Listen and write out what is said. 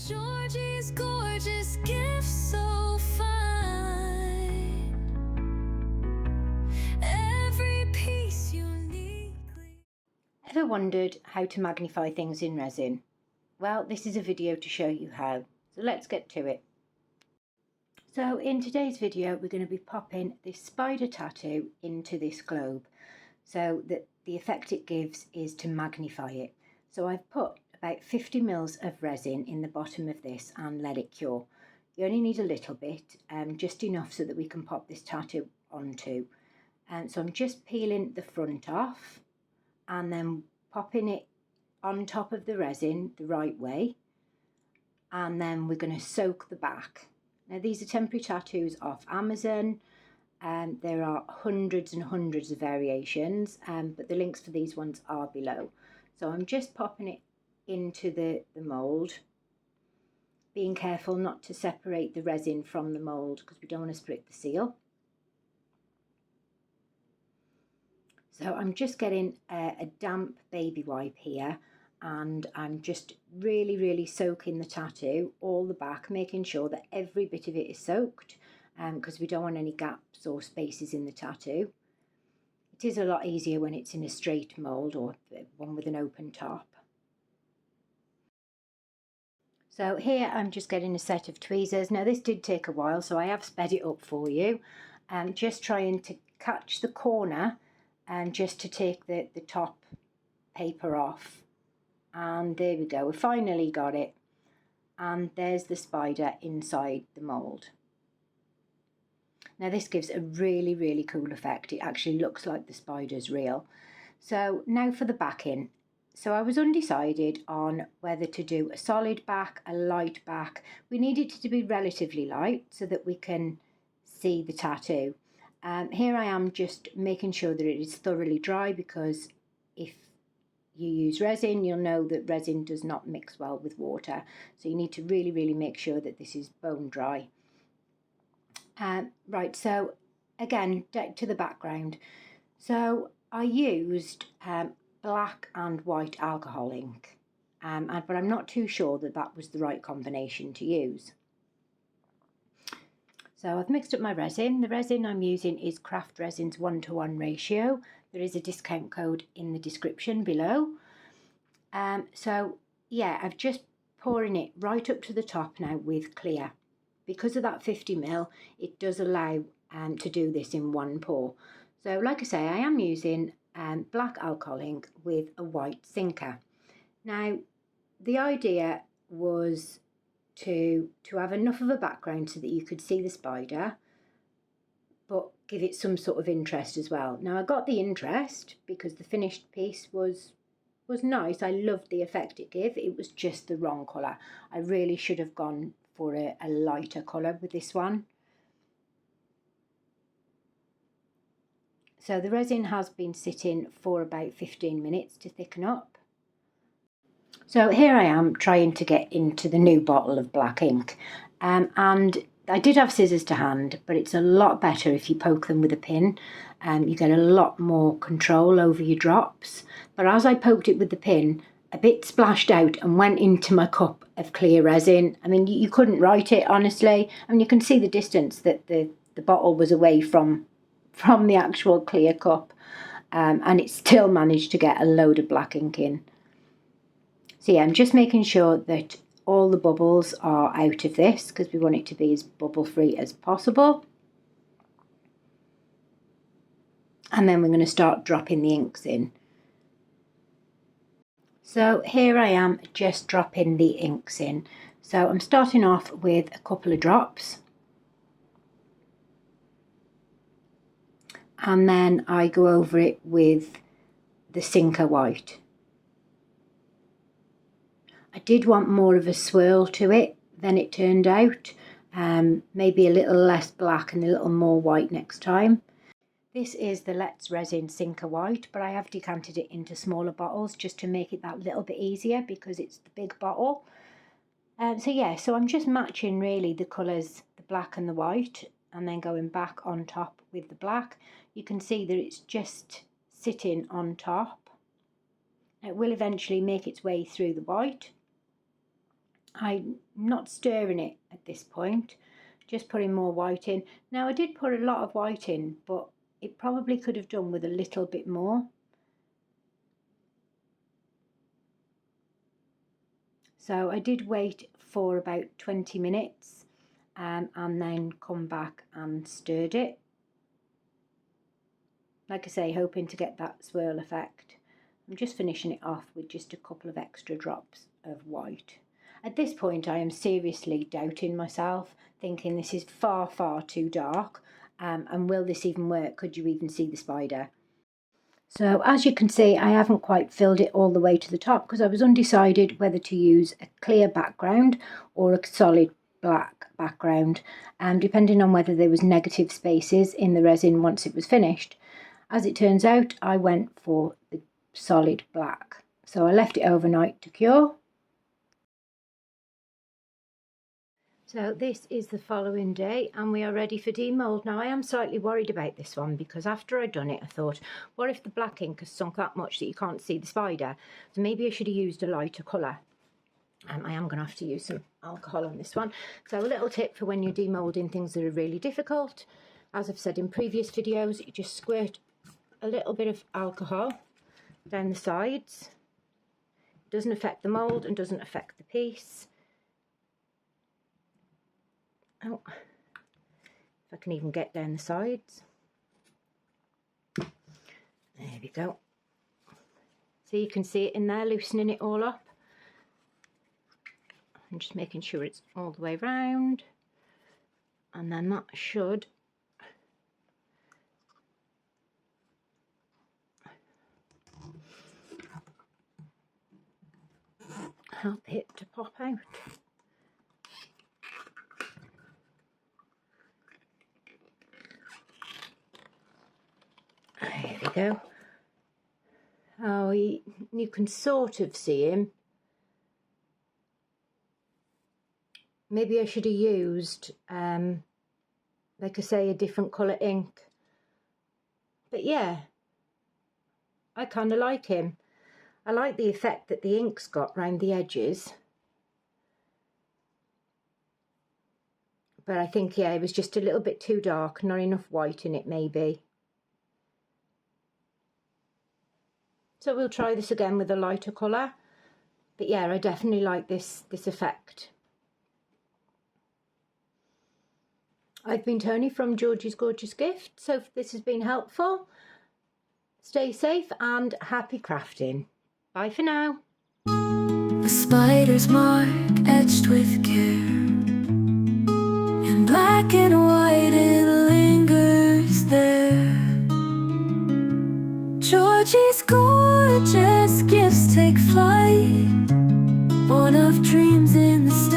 Georgie's gorgeous gift so fine. Every piece uniquely. Ever wondered how to magnify things in resin? Well, this is a video to show you how. So let's get to it. So in today's video, we're going to be popping this spider tattoo into this globe so that the effect it gives is to magnify it. So I've put about 50 mils of resin in the bottom of this and let it cure. You only need a little bit, just enough so that we can pop this tattoo onto. And so I'm just peeling the front off and then popping it on top of the resin the right way, and then we're going to soak the back. Now these are temporary tattoos off Amazon, and there are hundreds and hundreds of variations, but the links for these ones are below. So I'm just popping it into the mould, being careful not to separate the resin from the mould because we don't want to split the seal. So I'm just getting a damp baby wipe here, and I'm just really soaking the tattoo, all the back, making sure that every bit of it is soaked, because we don't want any gaps or spaces in the tattoo. It is a lot easier when it's in a straight mould or one with an open top. So here I'm just getting a set of tweezers. Now this did take a while, so I have sped it up for you. Just trying to catch the corner and just to take the top paper off. And there we go, we finally got it. And there's the spider inside the mould. Now this gives a really cool effect. It actually looks like the spider's real. So now for the backing. So I was undecided on whether to do a solid back, a light back. We need it to be relatively light so that we can see the tattoo. Here I am just making sure that it is thoroughly dry, because if you use resin, you'll know that resin does not mix well with water. So you need to really make sure that this is bone dry. Right, so again, to the background. So I used black and white alcohol ink, but I'm not too sure that that was the right combination to use. So I've mixed up my resin. The resin I'm using is Craft Resin's 1:1 ratio. There is a discount code in the description below. So yeah, I've just pouring it right up to the top now with clear. Because of that 50 ml, it does allow to do this in one pour. So like I say, I am using black alcohol ink with a white sinker. Now the idea was to have enough of a background so that you could see the spider, but give it some sort of interest as well. Now I got the interest because the finished piece was nice. I loved the effect it gave. It was just the wrong colour. I really should have gone for a lighter colour with this one. So the resin has been sitting for about 15 minutes to thicken up. So here I am trying to get into the new bottle of black ink, and I did have scissors to hand, but it's a lot better if you poke them with a pin. You get a lot more control over your drops. But as I poked it with the pin, a bit splashed out and went into my cup of clear resin. I mean, you couldn't write it, honestly. I mean, you can see the distance that the bottle was away from the actual clear cup, and it still managed to get a load of black ink in. So yeah, I'm just making sure that all the bubbles are out of this because we want it to be as bubble free as possible. And then we're going to start dropping the inks in. So here I am just dropping the inks in. So I'm starting off with a couple of drops. And then I go over it with the sinker white. I did want more of a swirl to it than it turned out. Maybe a little less black and a little more white next time. This is the Let's Resin Sinker White, but I have decanted it into smaller bottles just to make it that little bit easier because it's the big bottle. So yeah, so I'm just matching really the colours, the black and the white, and then going back on top with the black. You can see that it's just sitting on top. It will eventually make its way through the white. I'm not stirring it at this point, just putting more white in. Now I did put a lot of white in, but it probably could have done with a little bit more. So I did wait for about 20 minutes and then come back and stirred it. Like I say, hoping to get that swirl effect. I'm just finishing it off with just a couple of extra drops of white. At this point I am seriously doubting myself, thinking this is far, far too dark, and will this even work? Could you even see the spider? So as you can see, I haven't quite filled it all the way to the top because I was undecided whether to use a clear background or a solid black background, depending on whether there was negative spaces in the resin once it was finished. As it turns out, I went for the solid black. So I left it overnight to cure. So this is the following day and we are ready for demould. Now I am slightly worried about this one because after I'd done it I thought, what if the black ink has sunk that much that you can't see the spider? So maybe I should have used a lighter colour. I am going to have to use some alcohol on this one. So a little tip for when you're demoulding things that are really difficult. As I've said in previous videos, you just squirt a little bit of alcohol down the sides. It doesn't affect the mould and doesn't affect the piece. Oh, if I can even get down the sides. There we go. So you can see it in there, loosening it all up. I'm just making sure it's all the way round. And then that should help it to pop out. There we go. Oh, you can sort of see him. Maybe I should have used, like I say, a different colour ink. But yeah, I kind of like him. I like the effect that the ink's got round the edges. But I think, yeah, it was just a little bit too dark, not enough white in it maybe. So we'll try this again with a lighter colour. But yeah, I definitely like this effect. I've been Tony from Georgie's Gorgeous Gift. So if this has been helpful, stay safe and happy crafting. Bye for now. A spider's mark etched with care. In black and white it lingers there. Georgie's gorgeous gifts take flight, born of dreams in the stars.